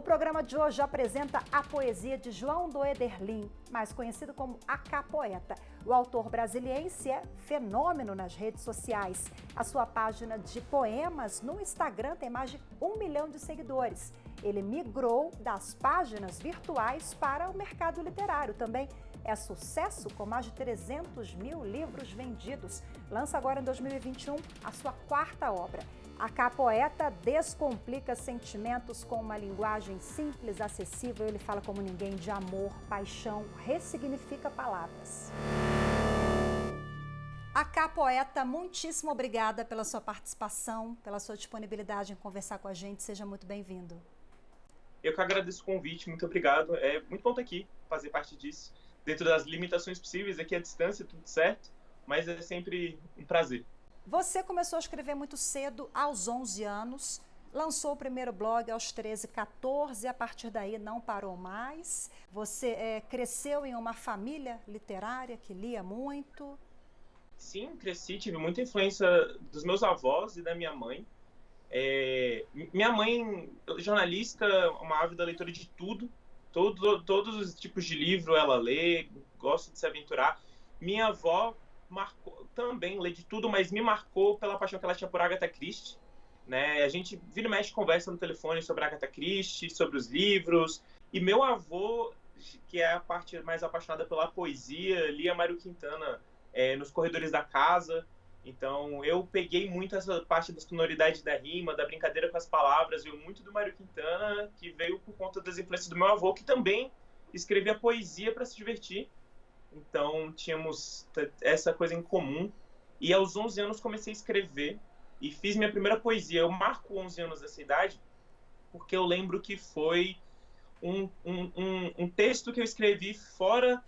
programa de hoje apresenta a poesia de João do Ederlim, mais conhecido como A.K. Poeta. O autor brasiliense é fenômeno nas redes sociais. A sua página de poemas no Instagram tem mais de 1 milhão de seguidores. Ele migrou das páginas virtuais para o mercado literário. Também é sucesso com mais de 300 mil livros vendidos. Lança agora em 2021 a sua 4ª obra. A.K. Poeta descomplica sentimentos com uma linguagem simples, acessível. Ele fala como ninguém de amor, paixão, ressignifica palavras. A.K. Poeta, muitíssimo obrigada pela sua participação, pela sua disponibilidade em conversar com a gente. Seja muito bem-vindo. Eu que agradeço o convite, muito obrigado. É muito bom estar aqui, fazer parte disso. Dentro das limitações possíveis, aqui à distância, tudo certo, mas é sempre um prazer. Você começou a escrever muito cedo, aos 11 anos, lançou o primeiro blog aos 13, 14, a partir daí não parou mais. Você cresceu em uma família literária que lia muito? Sim, cresci, tive muita influência dos meus avós e da minha mãe. Minha mãe, jornalista, uma ávida leitora de tudo, todos os tipos de livro ela lê, gosta de se aventurar. Minha avó também lê de tudo, mas me marcou pela paixão que ela tinha por Agatha Christie, né? A gente vira e mexe, conversa no telefone sobre Agatha Christie, sobre os livros. E meu avô, que é a parte mais apaixonada pela poesia, lia Mário Quintana nos corredores da casa. Então eu peguei muito essa parte da sonoridade da rima, da brincadeira com as palavras, veio muito do Mário Quintana, que veio por conta das influências do meu avô, que também escrevia poesia para se divertir. Então tínhamos essa coisa em comum. E aos 11 anos comecei a escrever e fiz minha primeira poesia. Eu marco 11 anos dessa idade porque eu lembro que foi um texto que eu escrevi fora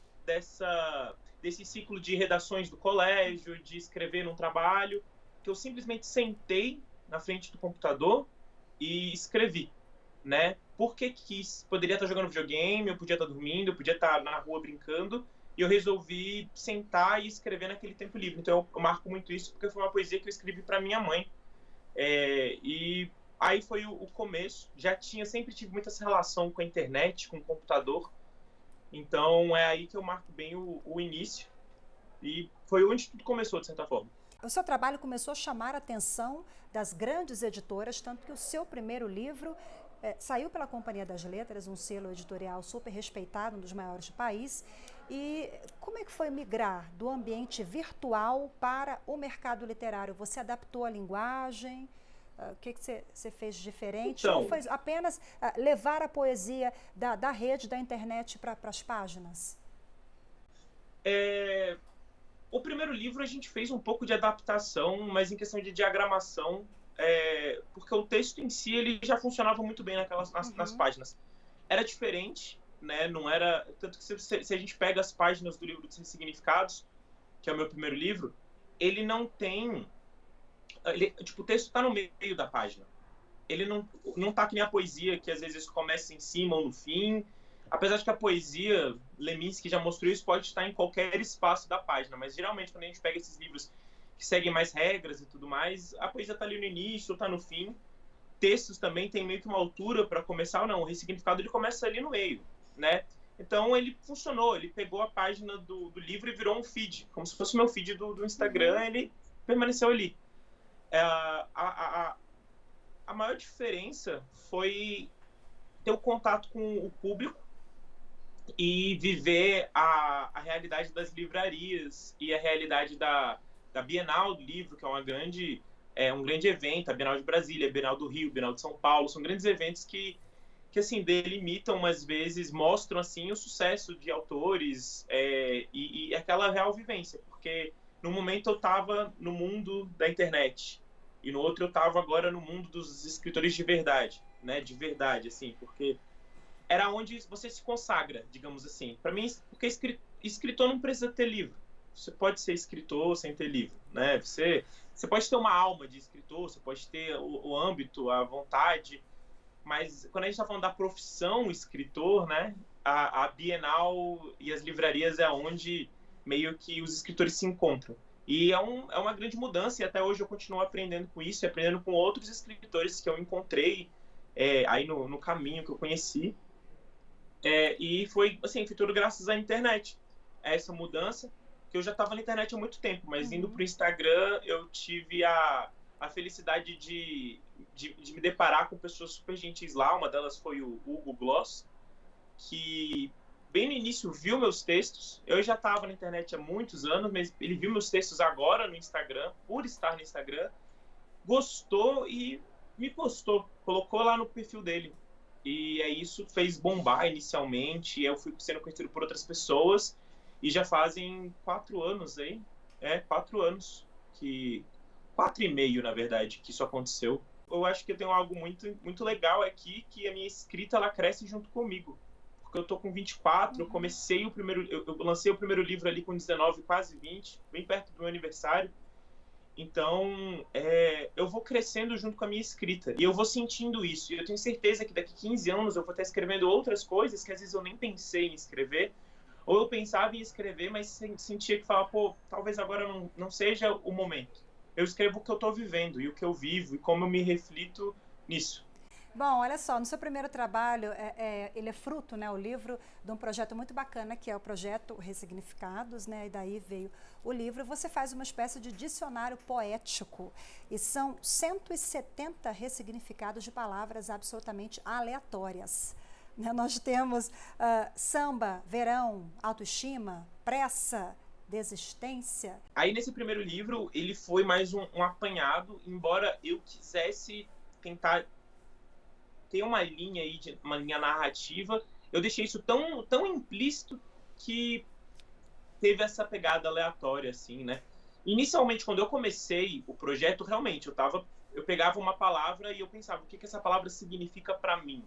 desse ciclo de redações do colégio, de escrever num trabalho, que eu simplesmente sentei na frente do computador e escrevi, né? Porque poderia estar jogando videogame, eu podia estar dormindo, eu podia estar na rua brincando, e eu resolvi sentar e escrever naquele tempo livre. Então eu marco muito isso porque foi uma poesia que eu escrevi para minha mãe. E aí foi o começo. Sempre tive muita essa relação com a internet, com o computador. Então é aí que eu marco bem o início. E foi onde tudo começou, de certa forma. O seu trabalho começou a chamar a atenção das grandes editoras, tanto que o seu primeiro livro saiu pela Companhia das Letras, um selo editorial super respeitado, um dos maiores do país. E como é que foi migrar do ambiente virtual para o mercado literário? Você adaptou a linguagem? O que você fez de diferente? Então, ou foi apenas levar a poesia da rede, da internet para as páginas? O primeiro livro a gente fez um pouco de adaptação, mas em questão de diagramação, porque o texto em si ele já funcionava muito bem nas páginas. Era diferente, né? Não era tanto que se a gente pega as páginas do livro de Significados, que é o meu primeiro livro, ele não tem, o texto está no meio da página. Ele não tá que nem a poesia, que às vezes começa em cima ou no fim. Apesar de que a poesia, Leminski já mostrou isso, pode estar em qualquer espaço da página, mas geralmente quando a gente pega esses livros que seguem mais regras e tudo mais, a poesia está ali no início ou está no fim. Textos também tem meio que uma altura para começar ou não. O Ressignificado ele começa ali no meio, né? Então ele funcionou, ele pegou a página do livro e virou um feed, como se fosse o meu feed do Instagram, ele permaneceu ali. A maior diferença foi ter o contato com o público e viver a realidade das livrarias e a realidade da Bienal do Livro, que é um grande evento, a Bienal de Brasília, a Bienal do Rio, a Bienal de São Paulo, são grandes eventos que assim, delimitam, às vezes, mostram assim, o sucesso de autores e aquela real vivência, porque no momento eu estava no mundo da internet e no outro eu estava agora no mundo dos escritores de verdade, né, de verdade, assim, porque era onde você se consagra, digamos assim. Para mim, porque escritor não precisa ter livro. Você pode ser escritor sem ter livro, né? Você pode ter uma alma de escritor, você pode ter o âmbito, a vontade, mas quando a gente está falando da profissão escritor, né? A Bienal e as livrarias é onde meio que os escritores se encontram. E é uma grande mudança, e até hoje eu continuo aprendendo com isso, e aprendendo com outros escritores que eu encontrei aí no caminho que eu conheci. E foi, assim, foi tudo graças à internet. Essa mudança, que eu já estava na internet há muito tempo, mas indo para o Instagram, eu tive a felicidade de me deparar com pessoas super gentis lá. Uma delas foi o Hugo Gloss, que bem no início viu meus textos. Eu já estava na internet há muitos anos, mas ele viu meus textos agora no Instagram, por estar no Instagram, gostou e me postou, colocou lá no perfil dele. E aí isso fez bombar inicialmente, eu fui sendo conhecido por outras pessoas, e já fazem 4 anos aí, 4 anos, 4 e meio, na verdade, que isso aconteceu. Eu acho que eu tenho algo muito, muito legal aqui, que a minha escrita, ela cresce junto comigo. Porque eu tô com 24, eu comecei eu lancei o primeiro livro ali com 19, quase 20, bem perto do meu aniversário. Então, eu vou crescendo junto com a minha escrita. E eu vou sentindo isso. E eu tenho certeza que daqui 15 anos eu vou estar escrevendo outras coisas que às vezes eu nem pensei em escrever. Ou eu pensava em escrever, mas sentia que falava, pô, talvez agora não seja o momento. Eu escrevo o que eu estou vivendo e o que eu vivo e como eu me reflito nisso. Bom, olha só, no seu primeiro trabalho, ele é fruto, né, o livro, de um projeto muito bacana, que é o projeto Ressignificados, né, e daí veio o livro. Você faz uma espécie de dicionário poético, e são 170 ressignificados de palavras absolutamente aleatórias. Né? Nós temos samba, verão, autoestima, pressa, desistência. Aí, nesse primeiro livro, ele foi mais um apanhado, embora eu quisesse tentar ter uma linha aí, uma linha narrativa, eu deixei isso tão implícito que teve essa pegada aleatória, assim, né? Inicialmente, quando eu comecei o projeto, realmente, eu pegava uma palavra e eu pensava, o que essa palavra significa para mim,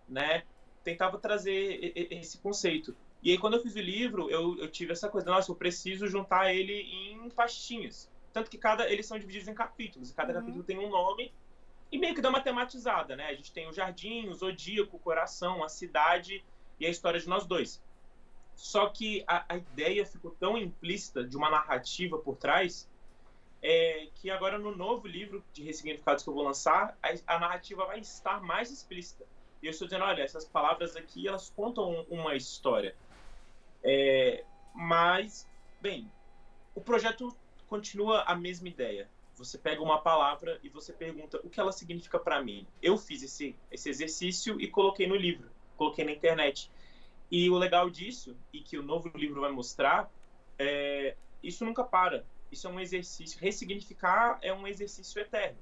né? Tentava trazer esse conceito. E aí, quando eu fiz o livro, eu tive essa coisa, nossa, eu preciso juntar ele em pastinhas. Tanto que eles são divididos em capítulos, e cada capítulo tem um nome, e meio que dá uma tematizada, né? A gente tem o jardim, o zodíaco, o coração, a cidade e a história de nós dois. Só que a ideia ficou tão implícita de uma narrativa por trás, que agora no novo livro de Ressignificados que eu vou lançar, a narrativa vai estar mais explícita. E eu estou dizendo, olha, essas palavras aqui, elas contam uma história. Mas, bem, o projeto continua a mesma ideia. Você pega uma palavra e você pergunta o que ela significa para mim. Eu fiz esse exercício e coloquei no livro, coloquei na internet. E o legal disso, e que o novo livro vai mostrar, isso nunca para. Isso é um exercício. Ressignificar é um exercício eterno.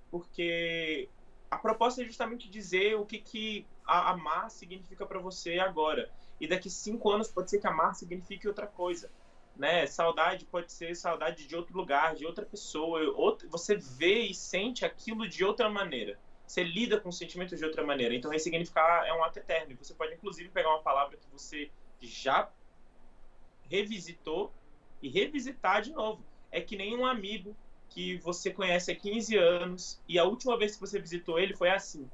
Porque a proposta é justamente dizer o que amar significa para você agora. E daqui 5 anos pode ser que amar signifique outra coisa. Né? Saudade pode ser saudade de outro lugar, de outra pessoa. Você vê e sente aquilo de outra maneira. Você lida com o sentimento de outra maneira. Então, ressignificar é um ato eterno. Você pode, inclusive, pegar uma palavra que você já revisitou e revisitar de novo. É que nem um amigo que você conhece há 15 anos e a última vez que você visitou ele foi assim.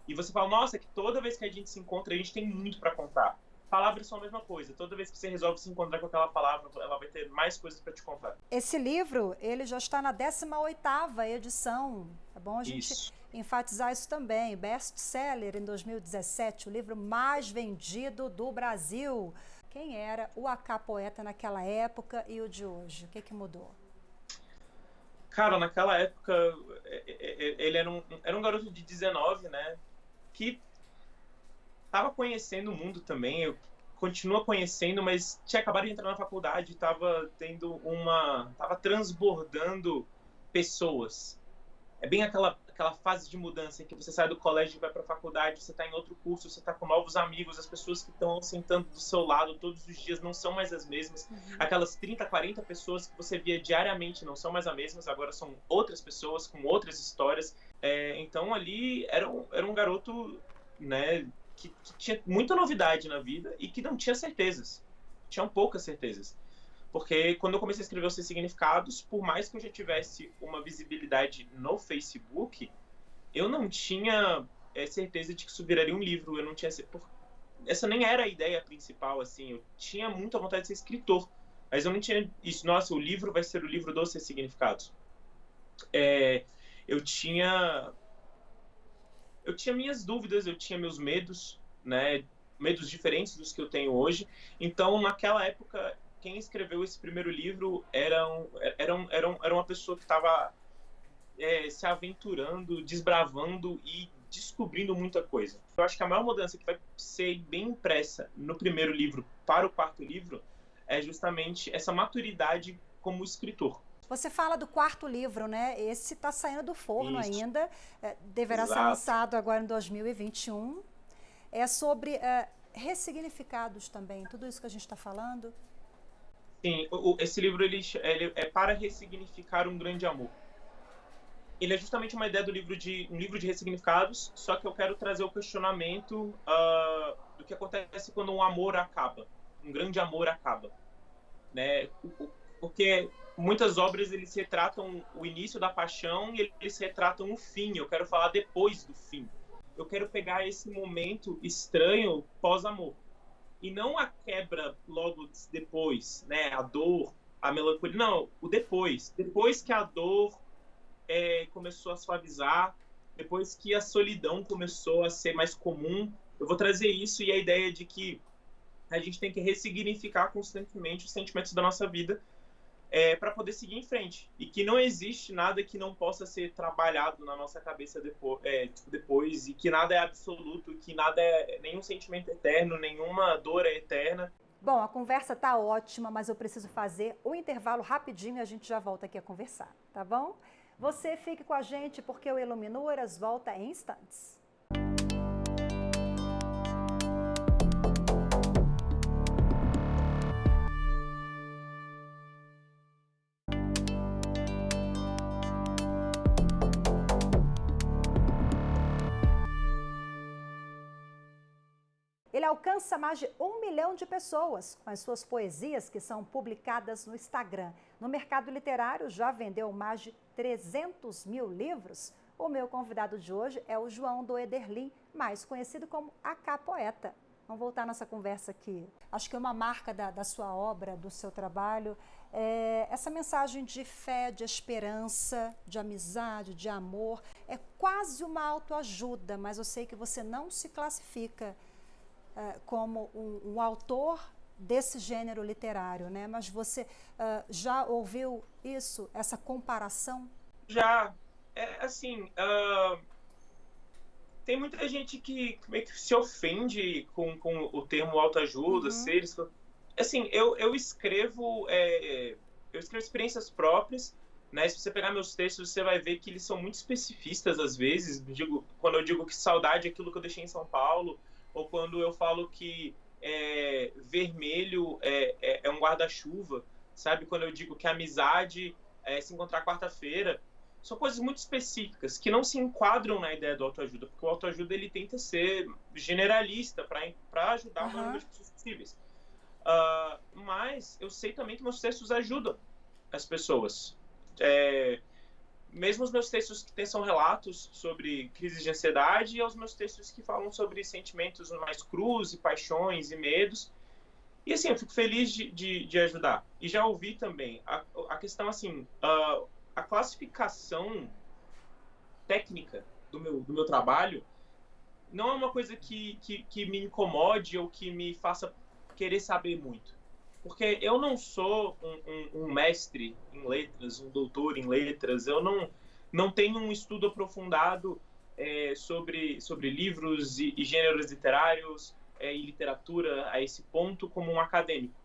E você fala, nossa, que toda vez que a gente se encontra, a gente tem muito para contar. Palavras são a mesma coisa. Toda vez que você resolve se encontrar com aquela palavra, ela vai ter mais coisas para te contar. Esse livro, ele já está na 18ª edição. É bom a gente enfatizar isso também. Best-seller em 2017, o livro mais vendido do Brasil. Quem era o AK Poeta naquela época e o de hoje? O que mudou? Cara, naquela época, ele era um garoto de 19, né? Que estava conhecendo o mundo também, continua conhecendo, mas tinha acabado de entrar na faculdade, estava transbordando pessoas. É bem aquela fase de mudança em que você sai do colégio e vai para a faculdade, você está em outro curso, você está com novos amigos, as pessoas que estão sentando do seu lado todos os dias não são mais as mesmas. Aquelas 30, 40 pessoas que você via diariamente não são mais as mesmas, agora são outras pessoas com outras histórias. Então ali era um garoto, né, que tinha muita novidade na vida e que não tinha certezas. Tinham poucas certezas. Porque quando eu comecei a escrever os Ressignificados, por mais que eu já tivesse uma visibilidade no Facebook, eu não tinha certeza de que isso viraria um livro. Eu não tinha... Essa nem era a ideia principal, assim. Eu tinha muita vontade de ser escritor, mas eu não tinha isso. Nossa, o livro vai ser o livro dos Ressignificados. Eu eu tinha minhas dúvidas, eu tinha meus medos, né? Medos diferentes dos que eu tenho hoje. Então, naquela época, quem escreveu esse primeiro livro era uma pessoa que estava se aventurando, desbravando e descobrindo muita coisa. Eu acho que a maior mudança que vai ser bem impressa no primeiro livro para o quarto livro é justamente essa maturidade como escritor. Você fala do quarto livro, né? Esse está saindo do forno Isso. ainda, deverá ser lançado agora em 2021. É sobre ressignificados também, tudo isso que a gente está falando. Sim, esse livro ele é para ressignificar um grande amor. Ele é justamente uma ideia do um livro de ressignificados, só que eu quero trazer o questionamento do que acontece quando um amor acaba, um grande amor acaba, né? Porque muitas obras eles retratam o início da paixão e eles retratam o fim. Eu quero falar depois do fim. Eu quero pegar esse momento estranho pós-amor e não a quebra logo depois, né? A dor, a melancolia, não, o depois que a dor começou a suavizar, depois que a solidão começou a ser mais comum. Eu vou trazer isso e a ideia de que a gente tem que ressignificar constantemente os sentimentos da nossa vida para poder seguir em frente. E que não existe nada que não possa ser trabalhado na nossa cabeça depois, e que nada é absoluto, que nada nenhum sentimento é eterno, nenhuma dor é eterna. Bom, a conversa tá ótima, mas eu preciso fazer o intervalo rapidinho e a gente já volta aqui a conversar, tá bom? Você fique com a gente porque o Iluminuras volta em instantes. Ele alcança mais de 1 milhão de pessoas com as suas poesias que são publicadas no Instagram. No mercado literário já vendeu mais de 300 mil livros. O meu convidado de hoje é o João do Ederlim, mais conhecido como A.K. Poeta. Vamos voltar nossa conversa aqui. Acho que uma marca da sua obra, do seu trabalho, é essa mensagem de fé, de esperança, de amizade, de amor. É quase uma autoajuda, mas eu sei que você não se classifica como um autor desse gênero literário, né? Mas você já ouviu isso, essa comparação? Já. Tem muita gente que meio que se ofende com o termo autoajuda, seres. Assim, eu escrevo experiências próprias, né? Se você pegar meus textos, você vai ver que eles são muito especificistas às vezes. Quando eu digo que saudade é aquilo que eu deixei em São Paulo, ou quando eu falo que vermelho é um guarda-chuva, sabe? Quando eu digo que amizade é se encontrar quarta-feira. São coisas muito específicas, que não se enquadram na ideia do autoajuda, porque o autoajuda ele tenta ser generalista para ajudar o maior número de pessoas possíveis. Mas eu sei também que meus textos ajudam as pessoas. Mesmo os meus textos que são relatos sobre crises de ansiedade e os meus textos que falam sobre sentimentos mais crus e paixões e medos. E assim, eu fico feliz de ajudar. E já ouvi também a questão assim, a classificação técnica do meu trabalho não é uma coisa que me incomode ou que me faça querer saber muito. Porque eu não sou um mestre em letras, um doutor em letras, eu não tenho um estudo aprofundado sobre livros e gêneros literários e literatura a esse ponto como um acadêmico.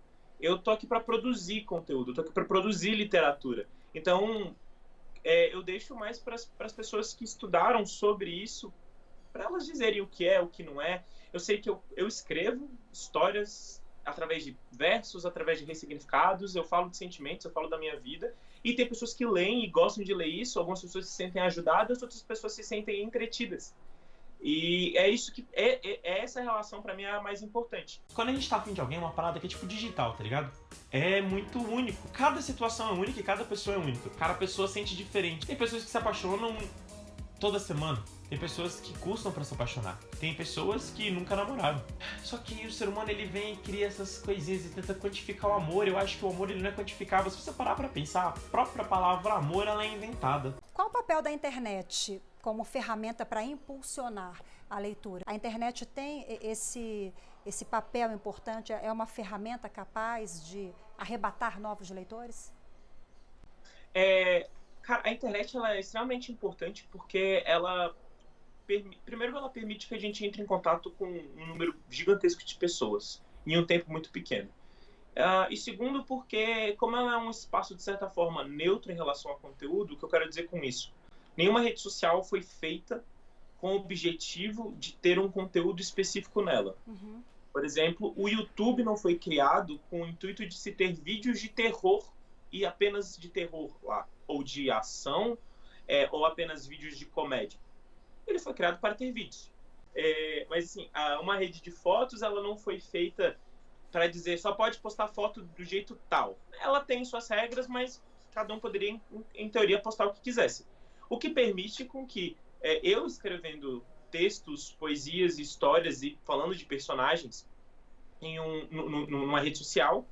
Eu tô aqui para produzir conteúdo, eu tô aqui para produzir literatura. Então, eu deixo mais para as pessoas que estudaram sobre isso, para elas dizerem o que é, o que não é. Eu sei que eu escrevo histórias através de versos, através de ressignificados, eu falo de sentimentos, eu falo da minha vida, e tem pessoas que leem e gostam de ler isso, algumas pessoas se sentem ajudadas, outras pessoas se sentem entretidas. E é isso que essa relação pra mim é a mais importante. Quando a gente tá afim de alguém, é uma parada que é tipo digital, tá ligado? É muito único. Cada situação é única e cada pessoa é única. Cada pessoa sente diferente. Tem pessoas que se apaixonam toda semana. Tem pessoas que custam pra se apaixonar. Tem pessoas que nunca namoraram. Só que o ser humano, ele vem e cria essas coisinhas e tenta quantificar o amor. Eu acho que o amor, ele não é quantificável. Se você parar pra pensar, a própria palavra amor, ela é inventada. Qual o papel da internet como ferramenta para impulsionar a leitura. A internet tem esse papel importante, é uma ferramenta capaz de arrebatar novos leitores? Cara, a internet ela é extremamente importante porque primeiro ela permite que a gente entre em contato com um número gigantesco de pessoas em um tempo muito pequeno. E segundo, porque como ela é um espaço, de certa forma, neutro em relação ao conteúdo, o que eu quero dizer com isso? Nenhuma rede social foi feita com o objetivo de ter um conteúdo específico nela. Uhum. Por exemplo, o YouTube não foi criado com o intuito de se ter vídeos de terror e apenas de terror lá, ou de ação, ou apenas vídeos de comédia. Ele foi criado para ter vídeos. Mas assim, uma rede de fotos, ela não foi feita para dizer só pode postar foto do jeito tal. Ela tem suas regras, mas cada um poderia, em teoria, postar o que quisesse. O que permite com que eu escrevendo textos, poesias, histórias e falando de personagens numa rede social,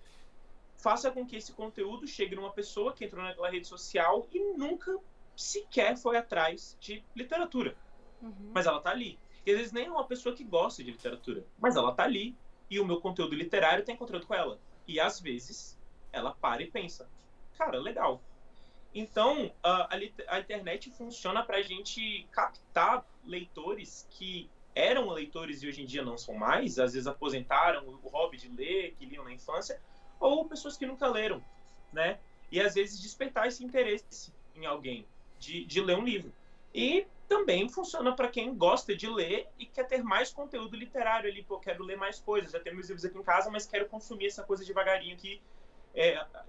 faça com que esse conteúdo chegue numa pessoa que entrou naquela rede social e nunca sequer foi atrás de literatura. Uhum. Mas ela tá ali. E às vezes nem é uma pessoa que gosta de literatura, mas ela tá ali e o meu conteúdo literário tá encontrando com ela. E às vezes ela para e pensa, cara, legal. Então, a internet funciona pra gente captar leitores que eram leitores e hoje em dia não são mais, às vezes aposentaram o hobby de ler, que liam na infância, ou pessoas que nunca leram, né? E às vezes despertar esse interesse em alguém de ler um livro. E também funciona para quem gosta de ler e quer ter mais conteúdo literário ali. Pô, quero ler mais coisas, já tenho meus livros aqui em casa, mas quero consumir essa coisa devagarinho aqui.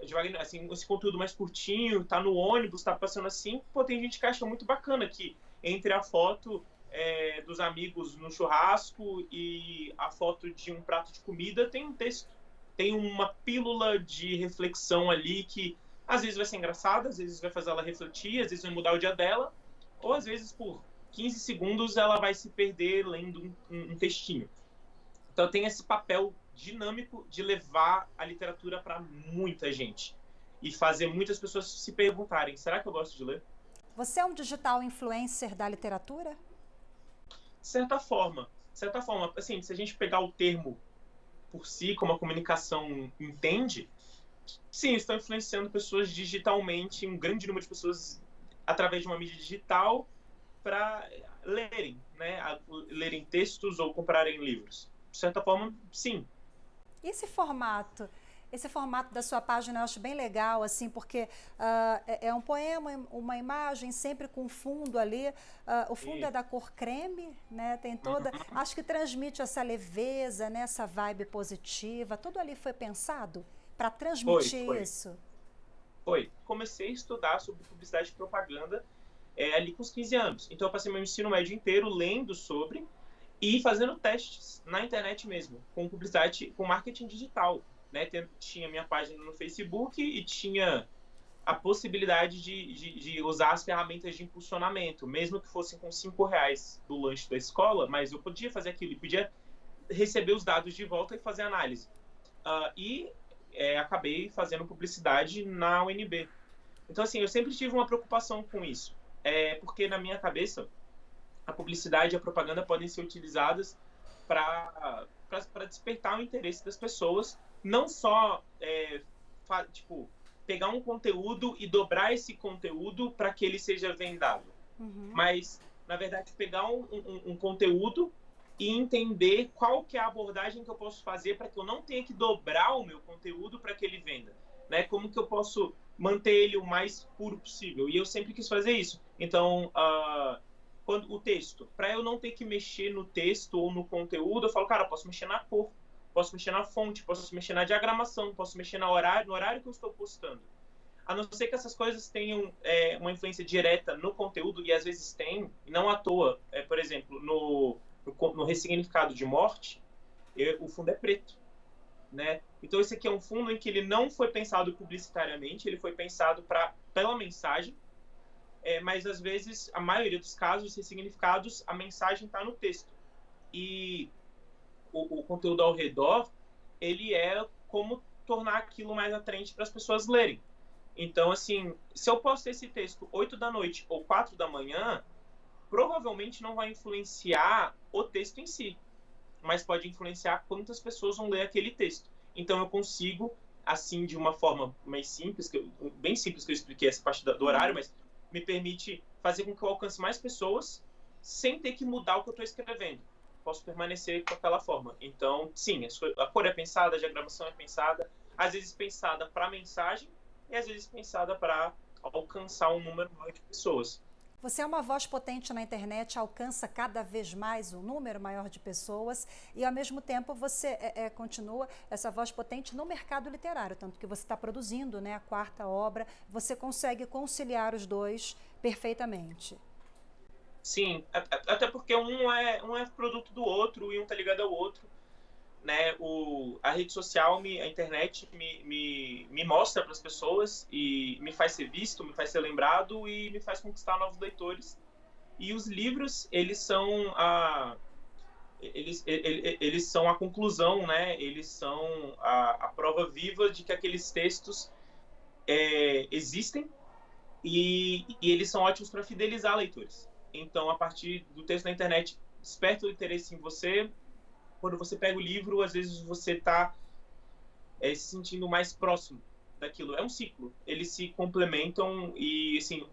Devagarinho, assim, esse conteúdo mais curtinho, tá no ônibus, tá passando assim. Pô, tem gente que acha muito bacana que entre a foto dos amigos no churrasco e a foto de um prato de comida tem um texto. Tem uma pílula de reflexão ali que às vezes vai ser engraçada, às vezes vai fazer ela refletir, às vezes vai mudar o dia dela, ou às vezes por 15 segundos ela vai se perder lendo um textinho. Então tem esse papel dinâmico de levar a literatura para muita gente e fazer muitas pessoas se perguntarem, será que eu gosto de ler? Você é um digital influencer da literatura? De certa forma, assim, se a gente pegar o termo por si, como a comunicação entende, sim, estão influenciando pessoas digitalmente, um grande número de pessoas através de uma mídia digital para lerem, né? Lerem textos ou comprarem livros. De certa forma, sim. E esse formato da sua página eu acho bem legal, assim, porque é um poema, uma imagem, sempre com fundo ali. O fundo é da cor creme, né? Tem toda. Acho que transmite essa leveza, né? Essa vibe positiva. Tudo ali foi pensado para transmitir isso. Foi. Comecei a estudar sobre publicidade e propaganda ali com os 15 anos. Então eu passei meu ensino médio inteiro lendo sobre e fazendo testes na internet mesmo, com publicidade, com marketing digital. Né? Tinha minha página no Facebook e tinha a possibilidade de usar as ferramentas de impulsionamento, mesmo que fossem com R$5 do lanche da escola, mas eu podia fazer aquilo e podia receber os dados de volta e fazer análise. Acabei fazendo publicidade na UNB. Então, assim, eu sempre tive uma preocupação com isso, porque na minha cabeça a publicidade e a propaganda podem ser utilizadas para despertar o interesse das pessoas, não só pegar um conteúdo e dobrar esse conteúdo para que ele seja vendável, mas na verdade pegar um conteúdo e entender qual que é a abordagem que eu posso fazer para que eu não tenha que dobrar o meu conteúdo para que ele venda, né? Como que eu posso manter ele o mais puro possível? E eu sempre quis fazer isso. Então, quando o texto, para eu não ter que mexer no texto ou no conteúdo, eu falo, cara, eu posso mexer na cor, posso mexer na fonte, posso mexer na diagramação, posso mexer no horário que eu estou postando. A não ser que essas coisas tenham uma influência direta no conteúdo, e às vezes tem, e não à toa. Por exemplo, no Ressignificado de Morte, o fundo é preto, né? Então esse aqui é um fundo em que ele não foi pensado publicitariamente, ele foi pensado pela mensagem, mas às vezes, a maioria dos casos, os ressignificados, a mensagem está no texto. E o conteúdo ao redor, ele é como tornar aquilo mais atraente para as pessoas lerem. Então, assim, se eu posto esse texto 8 da noite ou 4 da manhã, provavelmente não vai influenciar o texto em si, mas pode influenciar quantas pessoas vão ler aquele texto. Então eu consigo, assim, de uma forma mais simples, bem simples que eu expliquei essa parte do horário, mas me permite fazer com que eu alcance mais pessoas sem ter que mudar o que eu estou escrevendo. Posso permanecer com aquela forma. Então, sim, a cor é pensada, a diagramação é pensada, às vezes pensada para mensagem e às vezes pensada para alcançar um número maior de pessoas. Você é uma voz potente na internet, alcança cada vez mais um número maior de pessoas e, ao mesmo tempo, você continua essa voz potente no mercado literário, tanto que você está produzindo, né, a 4ª obra, você consegue conciliar os dois perfeitamente. Sim, até porque um é produto do outro e um está ligado ao outro. Né, a rede social, a internet me mostra para as pessoas e me faz ser visto, me faz ser lembrado e me faz conquistar novos leitores. E os livros, eles são eles são a conclusão, né? Eles são a prova viva de que aqueles textos existem e eles são ótimos para fidelizar leitores. Então, a partir do texto na internet, desperta o interesse em você. Quando você pega o livro, às vezes você está se sentindo mais próximo daquilo. É um ciclo. Eles se complementam e, assim,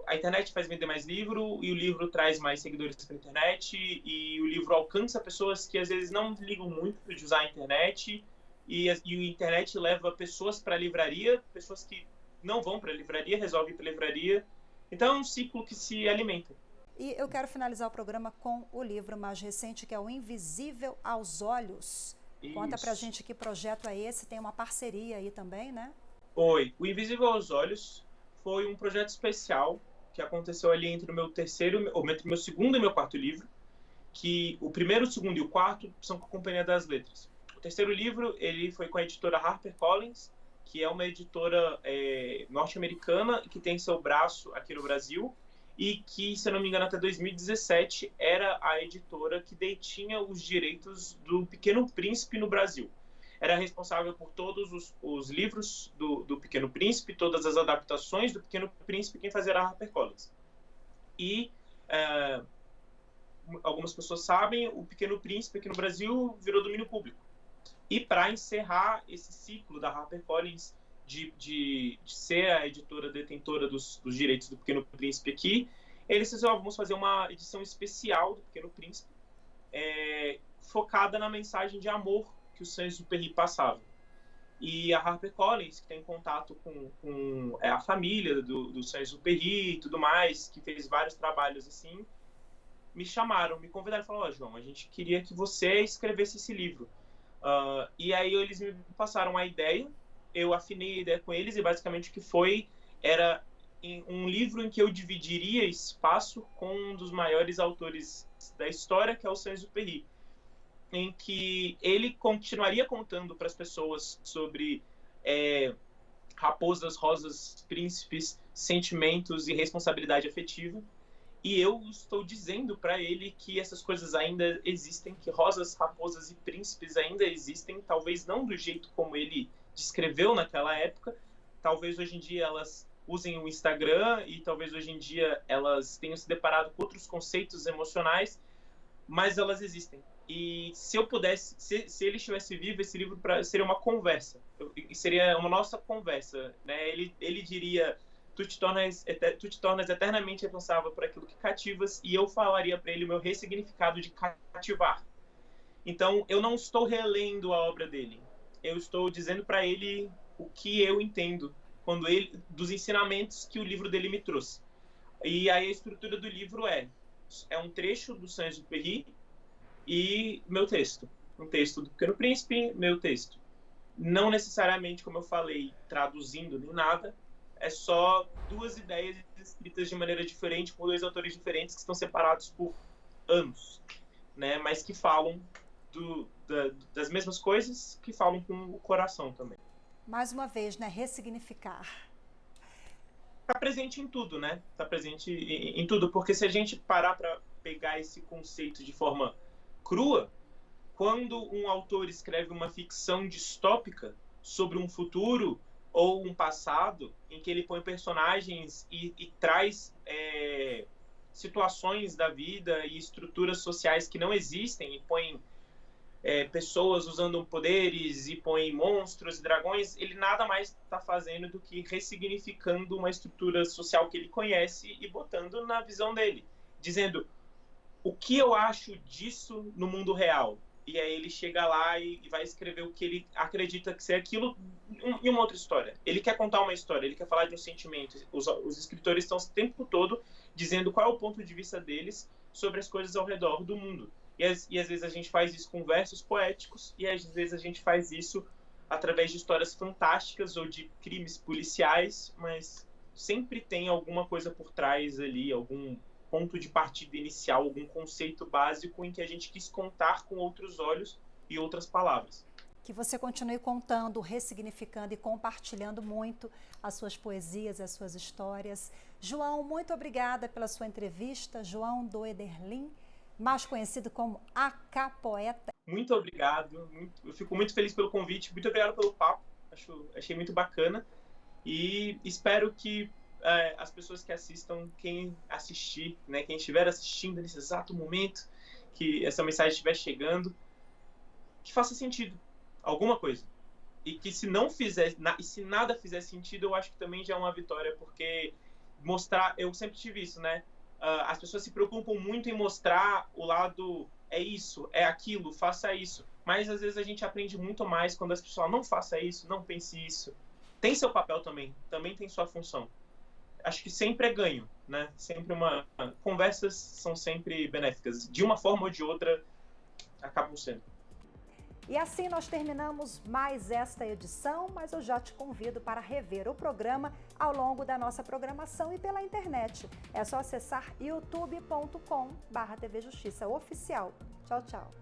a internet faz vender mais livro e o livro traz mais seguidores para a internet e o livro alcança pessoas que, às vezes, não ligam muito de usar a internet e a internet leva pessoas para a livraria, pessoas que não vão para a livraria, resolvem ir para a livraria. Então, é um ciclo que se alimenta. E eu quero finalizar o programa com o livro mais recente, que é O Invisível aos Olhos. Isso. Conta pra gente que projeto é esse, tem uma parceria aí também, né? Oi, O Invisível aos Olhos foi um projeto especial que aconteceu ali entre entre o meu segundo e meu 4º livro, que o primeiro, o segundo e o 4º são com a Companhia das Letras. O 3º livro, ele foi com a editora HarperCollins, que é uma editora norte-americana que tem seu braço aqui no Brasil, e que, se eu não me engano, até 2017 era a editora que detinha os direitos do Pequeno Príncipe no Brasil. Era responsável por todos os livros do Pequeno Príncipe, todas as adaptações do Pequeno Príncipe, quem fazia era a HarperCollins. E algumas pessoas sabem, o Pequeno Príncipe aqui no Brasil virou domínio público. E para encerrar esse ciclo da HarperCollins de ser a editora detentora dos direitos do Pequeno Príncipe aqui, eles disseram, vamos fazer uma edição especial do Pequeno Príncipe, focada na mensagem de amor que o Saint-Exupéry passava. E a HarperCollins, que tem contato com a família do Saint-Exupéry e tudo mais, que fez vários trabalhos assim, me convidaram e falaram, João, a gente queria que você escrevesse esse livro. E aí eles me passaram a ideia, eu afinei a ideia com eles e basicamente o que era um livro em que eu dividiria espaço com um dos maiores autores da história, que é o Saint-Exupéry, em que ele continuaria contando para as pessoas sobre raposas, rosas, príncipes, sentimentos e responsabilidade afetiva. E eu estou dizendo para ele que essas coisas ainda existem, que rosas, raposas e príncipes ainda existem, talvez não do jeito como ele descreveu naquela época, talvez hoje em dia elas usem o Instagram e talvez hoje em dia elas tenham se deparado com outros conceitos emocionais, mas elas existem. E se eu pudesse, se ele estivesse vivo, esse livro seria uma conversa, seria uma nossa conversa, né? Ele diria, tu te tornas eternamente responsável por aquilo que cativas, e eu falaria para ele o meu ressignificado de cativar. Então, eu não estou relendo a obra dele, eu estou dizendo para ele o que eu entendo dos ensinamentos que o livro dele me trouxe. E aí a estrutura do livro é um trecho do Saint-Exupéry e meu texto. Um texto do Pequeno Príncipe, meu texto. Não necessariamente, como eu falei, traduzindo nem nada, é só duas ideias escritas de maneira diferente por dois autores diferentes que estão separados por anos, né? Mas que falam das mesmas coisas, que falam com o coração também. Mais uma vez, né? Ressignificar. Está presente em tudo, né? Está presente em tudo, porque se a gente parar para pegar esse conceito de forma crua, quando um autor escreve uma ficção distópica sobre um futuro ou um passado em que ele põe personagens e traz situações da vida e estruturas sociais que não existem e põe pessoas usando poderes e põe monstros e dragões, ele nada mais está fazendo do que ressignificando uma estrutura social que ele conhece e botando na visão dele, dizendo o que eu acho disso no mundo real. E aí ele chega lá e vai escrever o que ele acredita que ser aquilo em uma outra história. Ele quer contar uma história, ele quer falar de um sentimento. Os escritores estão o tempo todo dizendo qual é o ponto de vista deles sobre as coisas ao redor do mundo. E às vezes a gente faz isso com versos poéticos, e às vezes a gente faz isso através de histórias fantásticas ou de crimes policiais, mas sempre tem alguma coisa por trás ali, algum ponto de partida inicial, algum conceito básico em que a gente quis contar com outros olhos e outras palavras. Que você continue contando, ressignificando e compartilhando muito as suas poesias, as suas histórias. João, muito obrigada pela sua entrevista. João do Ederlin, mais conhecido como a Capoeta. Muito obrigado, eu fico muito feliz pelo convite, muito obrigado pelo papo, achei muito bacana e espero que as pessoas que assistam, quem assistir, né, quem estiver assistindo nesse exato momento, que essa mensagem estiver chegando, que faça sentido, alguma coisa. E que se não fizer, se nada fizer sentido, eu acho que também já é uma vitória, porque mostrar, eu sempre tive isso, né? As pessoas se preocupam muito em mostrar o lado, é isso, é aquilo, faça isso. Mas às vezes a gente aprende muito mais quando as pessoas falam, não faça isso, não pense isso. Tem seu papel também tem sua função. Acho que sempre é ganho, né? Sempre conversas são sempre benéficas. De uma forma ou de outra, acabam sendo. E assim nós terminamos mais esta edição, mas eu já te convido para rever o programa ao longo da nossa programação e pela internet. É só acessar youtube.com/TV Justiça Oficial. Tchau, tchau.